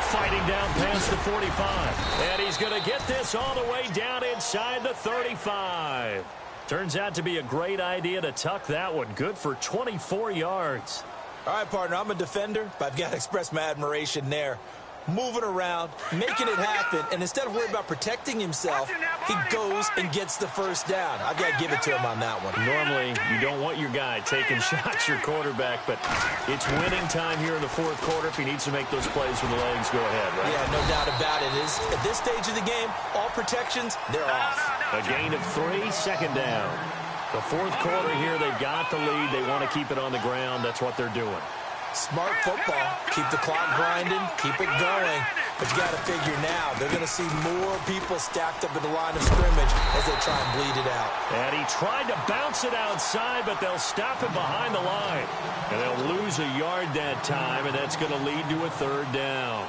Fighting down past the 45. And he's going to get this all the way down inside the 35. Turns out to be a great idea to tuck that one. Good for 24 yards. All right, partner, I'm a defender, but I've got to express my admiration there. Moving around, making it happen, and instead of worrying about protecting himself, he goes and gets the first down. I've got to give it to him on that one. Normally, you don't want your guy taking shots, your quarterback, but it's winning time here in the 4th quarter if he needs to make those plays when the legs go ahead, right? Yeah, no doubt about it. At this stage of the game, all protections, they're off. A gain of 3, 2nd down. The 4th quarter here, they've got the lead. They want to keep it on the ground. That's what they're doing. Smart football. Keep the clock grinding. Keep it going. But you got to figure now, they're going to see more people stacked up at the line of scrimmage as they try and bleed it out. And he tried to bounce it outside, but they'll stop it behind the line. And they'll lose a yard that time, and that's going to lead to a 3rd down.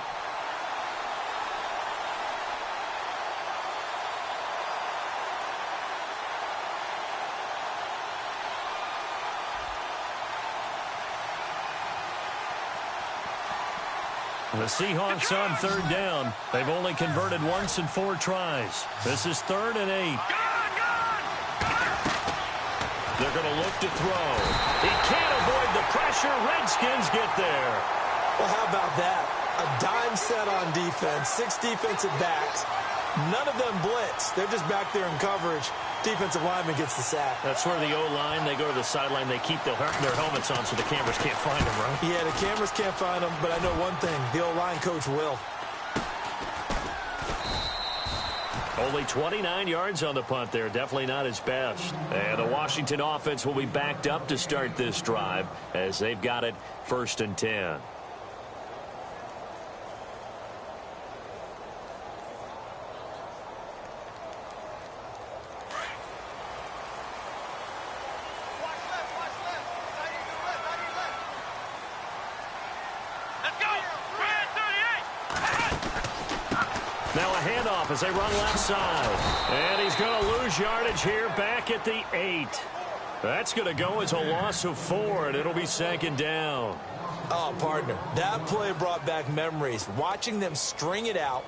The Seahawks on 3rd down. They've only converted once in 4 tries. This is 3rd and 8. They're going to look to throw. He can't avoid the pressure. Redskins get there. Well, how about that? A dime set on defense, 6 defensive backs. None of them blitz. They're just back there in coverage. Defensive lineman gets the sack. That's where the O-line, they go to the sideline, they keep their helmets on so the cameras can't find them, right? Yeah, the cameras can't find them, but I know one thing. The O-line coach will. Only 29 yards on the punt there. Definitely not his best. And the Washington offense will be backed up to start this drive as they've got it 1st and 10. Now a handoff as they run left side. And he's going to lose yardage here back at the 8. That's going to go as a loss of 4, and it'll be 2nd down. Oh, partner, that play brought back memories. Watching them string it out,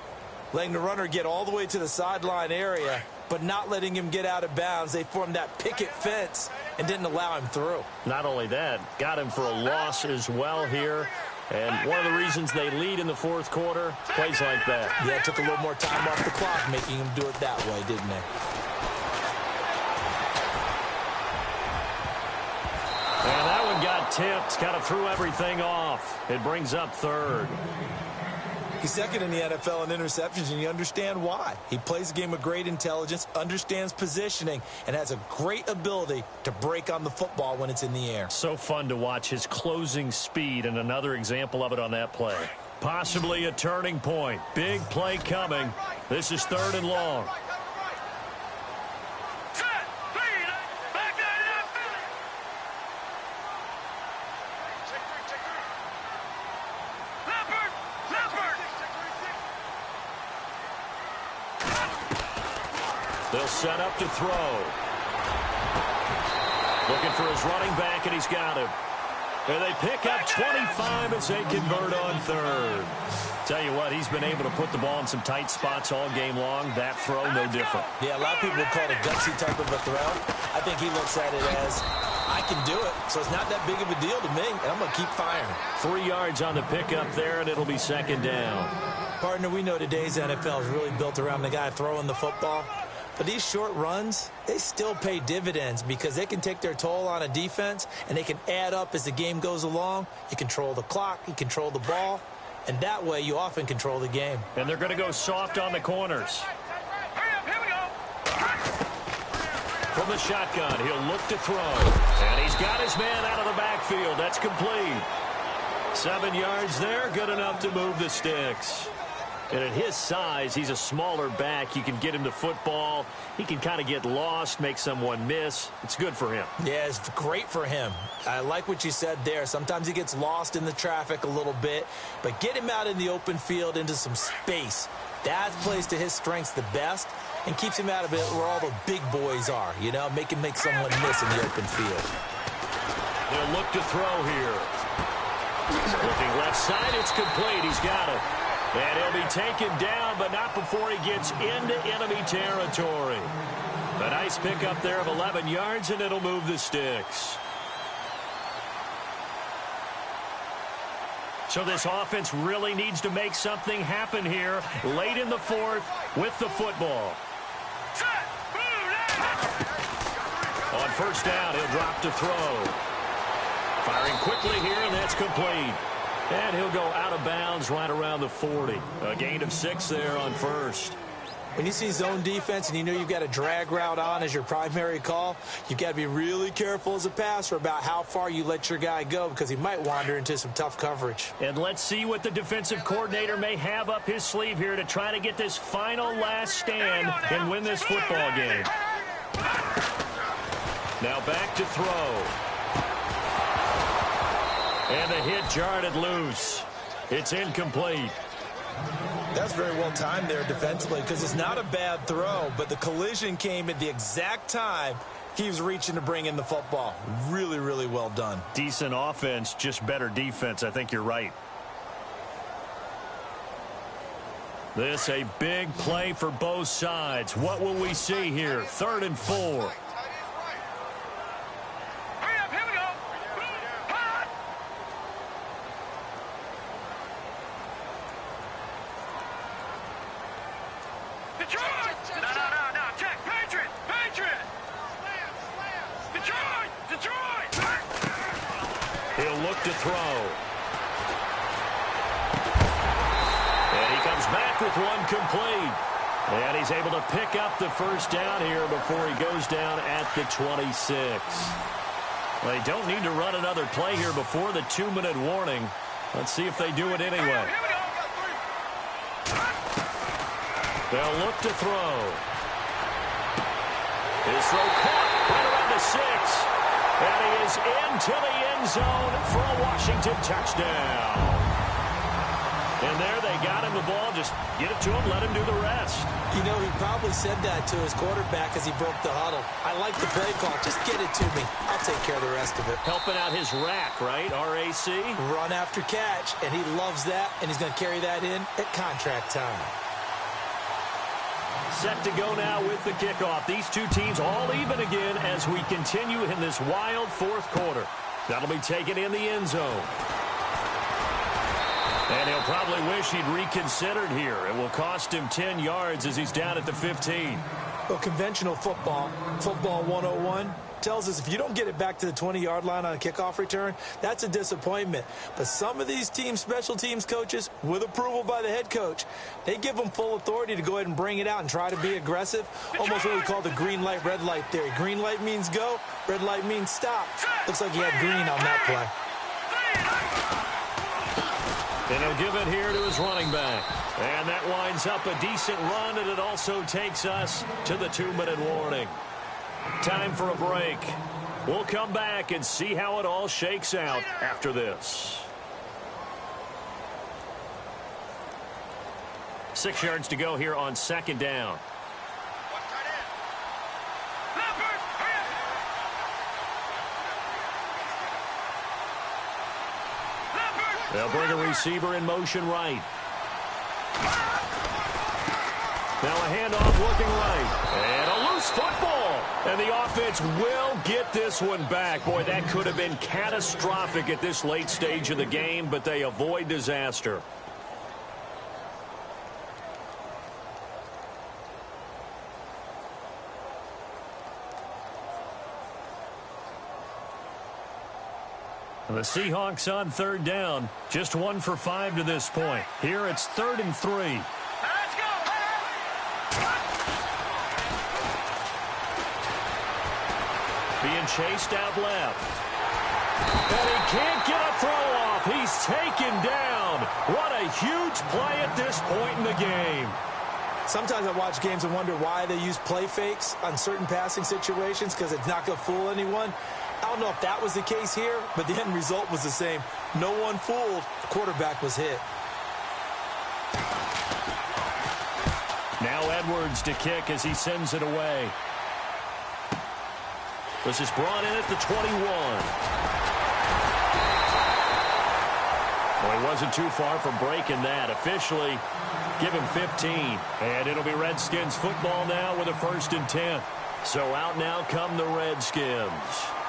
letting the runner get all the way to the sideline area, but not letting him get out of bounds. They formed that picket fence and didn't allow him through. Not only that, got him for a loss as well here. And one of the reasons they lead in the 4th quarter, plays like that. Yeah, it took a little more time off the clock, making him do it that way, didn't they? And that one got tipped, kind of threw everything off. It brings up 3rd. He's 2nd in the NFL in interceptions, and you understand why. He plays a game of great intelligence, understands positioning, and has a great ability to break on the football when it's in the air. So fun to watch his closing speed, and another example of it on that play. Possibly a turning point. Big play coming. This is 3rd and long. They'll set up to throw. Looking for his running back, and he's got him. And they pick up 25 as they convert on third. Tell you what, he's been able to put the ball in some tight spots all game long. That throw, no different. Yeah, a lot of people would call it a gutsy type of a throw. I think he looks at it as, I can do it, so it's not that big of a deal to me, and I'm going to keep firing. 3 yards on the pickup there, and it'll be second down. Partner, we know today's NFL is really built around the guy throwing the football. But these short runs, they still pay dividends because they can take their toll on a defense, and they can add up as the game goes along. You control the clock, you control the ball, and that way you often control the game. And they're going to go soft on the corners. Hurry up, here we go. From the shotgun, he'll look to throw. And he's got his man out of the backfield. That's complete. 7 yards there, good enough to move the sticks. And at his size, he's a smaller back. You can get him the football. He can kind of get lost, make someone miss. It's good for him. Yeah, it's great for him. I like what you said there. Sometimes he gets lost in the traffic a little bit, but get him out in the open field into some space. That plays to his strengths the best and keeps him out of it where all the big boys are, you know, make someone miss in the open field. They'll look to throw here. Looking left side, it's complete. He's got it. And he'll be taken down, but not before he gets into enemy territory. A nice pickup there of 11 yards, and it'll move the sticks. So this offense really needs to make something happen here late in the fourth with the football. On first down, he'll drop to throw. Firing quickly here, and that's complete. And he'll go out of bounds right around the 40. A gain of 6 there on first. When you see zone defense and you know you've got a drag route on as your primary call, you've got to be really careful as a passer about how far you let your guy go because he might wander into some tough coverage. And let's see what the defensive coordinator may have up his sleeve here to try to get this final last stand and win this football game. Now back to throw. And the hit jarred it loose. It's incomplete. That's very well timed there defensively because it's not a bad throw, but the collision came at the exact time he was reaching to bring in the football. Really, really well done. Decent offense, just better defense. I think you're right. This a big play for both sides. What will we see here? 3rd and 4. He'll look to throw. And he comes back with one complete. And he's able to pick up the first down here before he goes down at the 26. Well, they don't need to run another play here before the 2-minute warning. Let's see if they do it anyway. They'll look to throw. His throw caught right around the 6. And he is into the end zone for a Washington touchdown. And there they got him the ball. Just get it to him, let him do the rest. You know, he probably said that to his quarterback as he broke the huddle. I like the play call. Just get it to me. I'll take care of the rest of it. Helping out his rack, right? R-A-C? Run after catch, and he loves that, and he's going to carry that in at contract time. Set to go now with the kickoff. These two teams all even again as we continue in this wild fourth quarter. That'll be taken in the end zone. And he'll probably wish he'd reconsidered here. It will cost him 10 yards as he's down at the 15. Well, conventional football 101, tells us if you don't get it back to the 20-yard line on a kickoff return, that's a disappointment. But some of these teams, special teams coaches, with approval by the head coach, they give them full authority to go ahead and bring it out and try to be aggressive. Almost what we call the green light, red light theory. Green light means go, red light means stop. Looks like he had green on that play. And he'll give it here to his running back. And that winds up a decent run, and it also takes us to the 2-minute warning. Time for a break. We'll come back and see how it all shakes out after this. 6 yards to go here on second down. They'll bring a receiver in motion right. Now a handoff looking right. And a loose football. And the offense will get this one back. Boy, that could have been catastrophic at this late stage of the game, but they avoid disaster. The Seahawks on third down. Just 1 for 5 to this point. Here it's 3rd and 3. Let's go! Being chased out left. And he can't get a throw off. He's taken down. What a huge play at this point in the game. Sometimes I watch games and wonder why they use play fakes on certain passing situations, because it's not going to fool anyone. I don't know if that was the case here, but the end result was the same. No one fooled. The quarterback was hit. Now Edwards to kick as he sends it away. This is brought in at the 21. Well, he wasn't too far from breaking that. Officially, give him 15. And it'll be Redskins football now with a 1st and 10. So out now come the Redskins.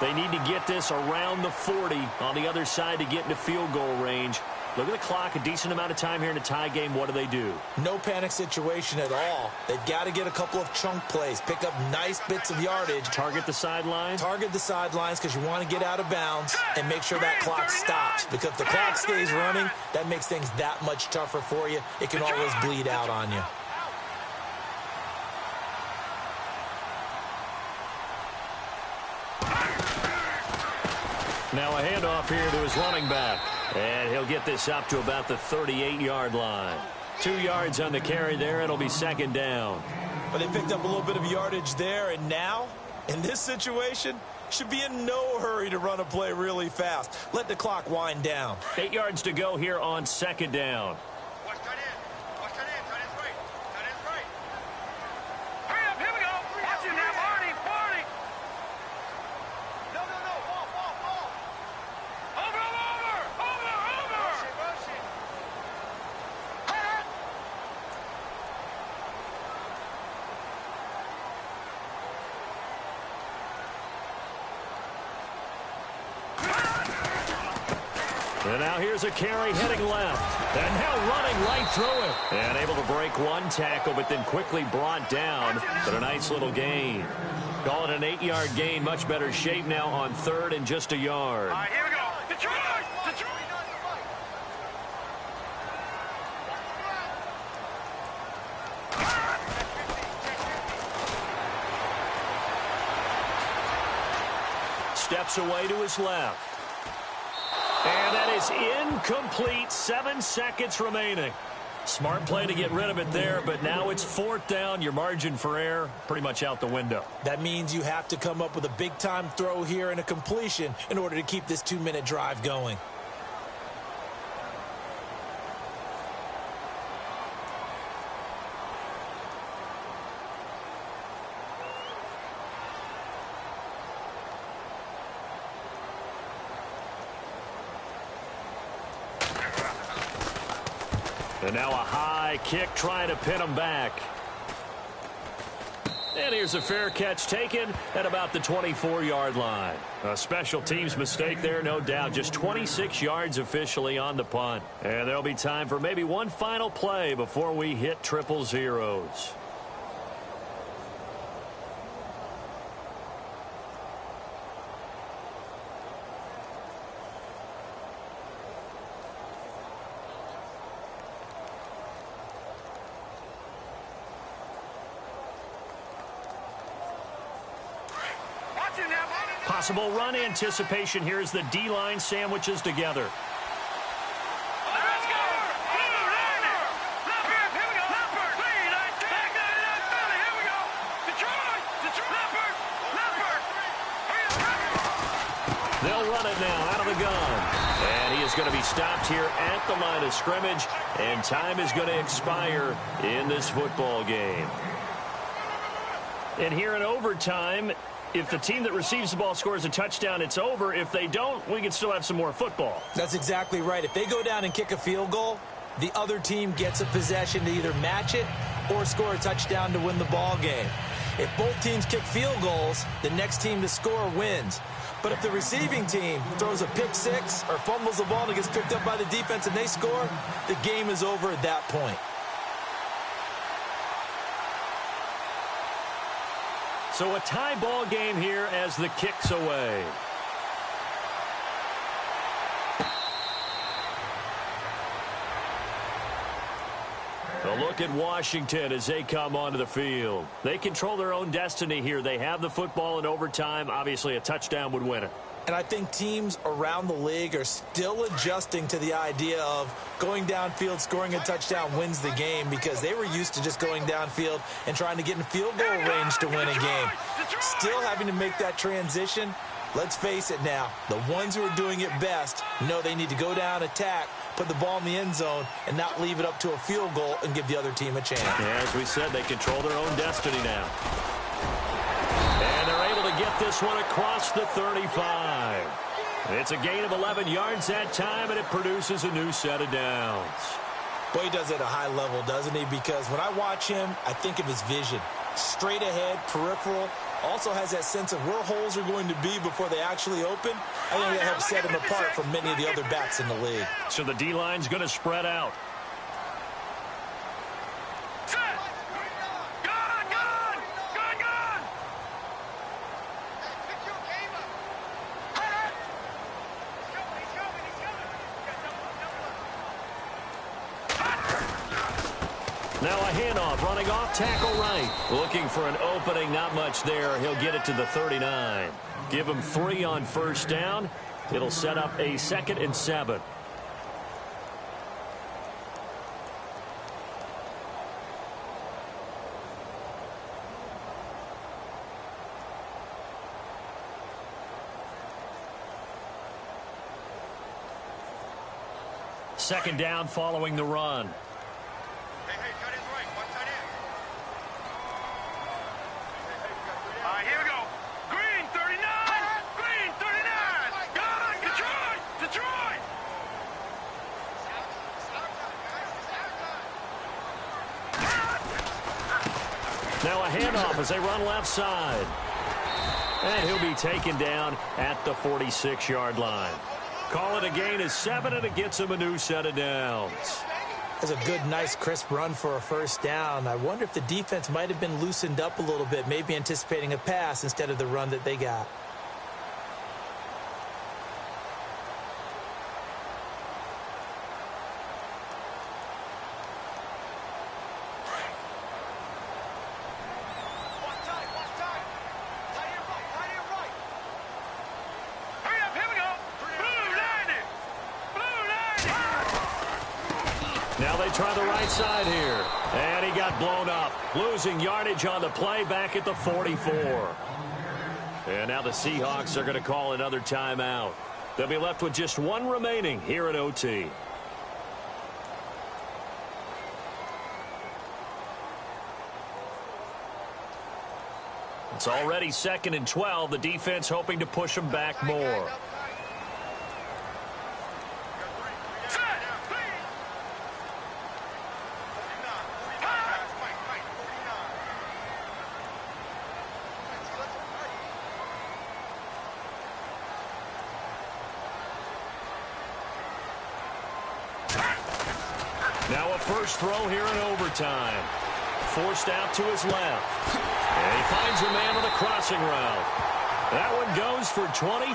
They need to get this around the 40 on the other side to get into field goal range. Look at the clock, a decent amount of time here in a tie game. What do? No panic situation at all. They've got to get a couple of chunk plays, pick up nice bits of yardage. Target the sidelines? Target the sidelines because you want to get out of bounds and make sure that clock stops. Because if the clock stays running, that makes things that much tougher for you. It can always bleed out on you. Now a handoff here to his running back. And he'll get this up to about the 38-yard line. 2 yards on the carry there. It'll be 2nd down. But they picked up a little bit of yardage there, and now, in this situation, should be in no hurry to run a play really fast. Let the clock wind down. 8 yards to go here on 2nd down. Watch that in. Watch that in. That is right. That is right. Hurry up. Here we go. Watch it now, Marty. Marty. No. Ball. Over. Rush it. And now here's a carry heading left. And now running right through it. And able to break one tackle, but then quickly brought down. But a nice little gain. Call it an 8-yard gain. Much better shape now on 3rd and just a yard. All right, here we go. Detroit. Steps away to his left. And that is incomplete. 7 seconds remaining. Smart play to get rid of it there, but now it's 4th down. Your margin for error pretty much out the window. That means you have to come up with a big-time throw here and a completion in order to keep this 2-minute drive going. And now a high kick trying to pin him back. And here's a fair catch taken at about the 24-yard line. A special teams mistake there, no doubt. Just 26 yards officially on the punt. And there'll be time for maybe one final play before we hit triple zeros. Possible run anticipation here as the D-line sandwiches together. Let's go! Here we go. Leopard. Here we go. Detroit. Leopard. They'll run it now out of the gun. And he is going to be stopped here at the line of scrimmage. And time is going to expire in this football game. And here in overtime, If the team that receives the ball scores a touchdown, it's over. If they don't, we can still have some more football. That's exactly right. If they go down and kick a field goal, the other team gets a possession to either match it or score a touchdown to win the ball game. If both teams kick field goals, the next team to score wins. But if the receiving team throws a pick six or fumbles the ball and it gets picked up by the defense and they score, the game is over at that point. So a tie ball game here as the kick's away. A look at Washington as they come onto the field. They control their own destiny here. They have the football in overtime. Obviously, a touchdown would win it. And I think teams around the league are still adjusting to the idea of going downfield, scoring a touchdown wins the game, because they were used to just going downfield and trying to get in field goal range to win a game. Still having to make that transition. Let's face it now, the ones who are doing it best know they need to go down, attack, put the ball in the end zone, and not leave it up to a field goal and give the other team a chance. Yeah, as we said, they control their own destiny now. And they're able to get this one across the 35. It's a gain of 11 yards that time, and it produces a new set of downs. Boy, he does it at a high level, doesn't he? Because when I watch him, I think of his vision. Straight ahead, peripheral. Also has that sense of where holes are going to be before they actually open. I think that helps set him apart from many of the other backs in the league. So the D-line's going to spread out. Now a handoff, running off tackle right. Looking for an opening, not much there. He'll get it to the 39. Give him 3 on first down. It'll set up a 2nd and 7. Second down following the run. Now a handoff as they run left side. And he'll be taken down at the 46-yard line. Call it a gain of 7, and it gets him a new set of downs. That's a good, nice, crisp run for a first down. I wonder if the defense might have been loosened up a little bit, maybe anticipating a pass instead of the run that they got. Now they try the right side here. And he got blown up. Losing yardage on the play back at the 44. And now the Seahawks are going to call another timeout. They'll be left with just 1 remaining here at OT. It's already 2nd and 12. The defense hoping to push them back more. Now a first throw here in overtime. Forced out to his left. And he finds a man on the crossing route. That one goes for 24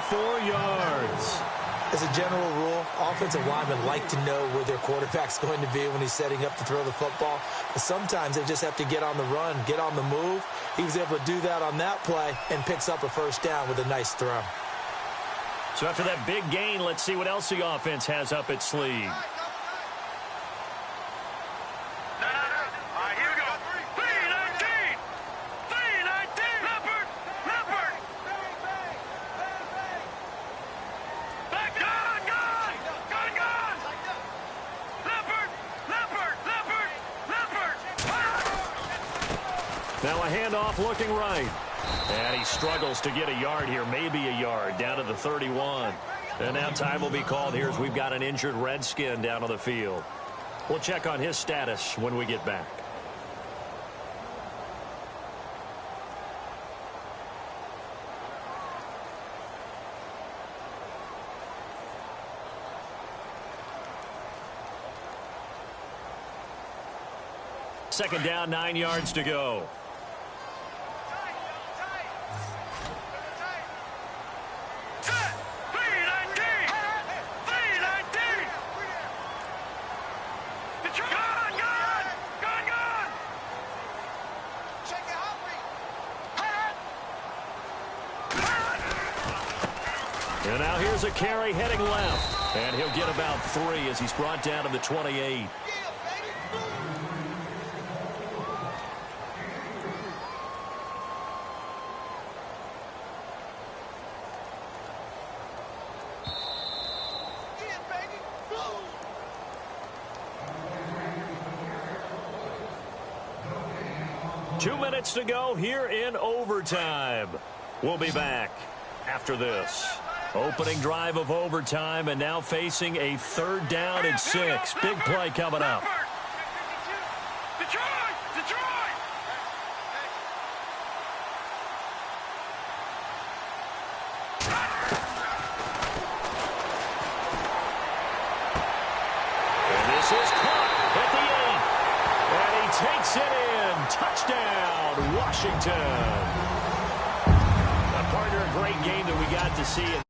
yards. As a general rule, offensive linemen like to know where their quarterback's going to be when he's setting up to throw the football. But sometimes they just have to get on the run, get on the move. He was able to do that on that play and picks up a first down with a nice throw. So after that big gain, let's see what else the offense has up its sleeve. Now a handoff looking right. And he struggles to get a yard here, maybe a yard, down to the 31. And now time will be called here as we've got an injured Redskin down on the field. We'll check on his status when we get back. Second down, 9 yards to go. And now here's a carry heading left. And he'll get about 3 as he's brought down to the 28. Two minutes to go here in overtime. We'll be back after this. Opening drive of overtime and now facing a 3rd down and 6. Big play coming up. And this is caught at the 8. And he takes it in. Touchdown, Washington. A partner, a great game that we got to see.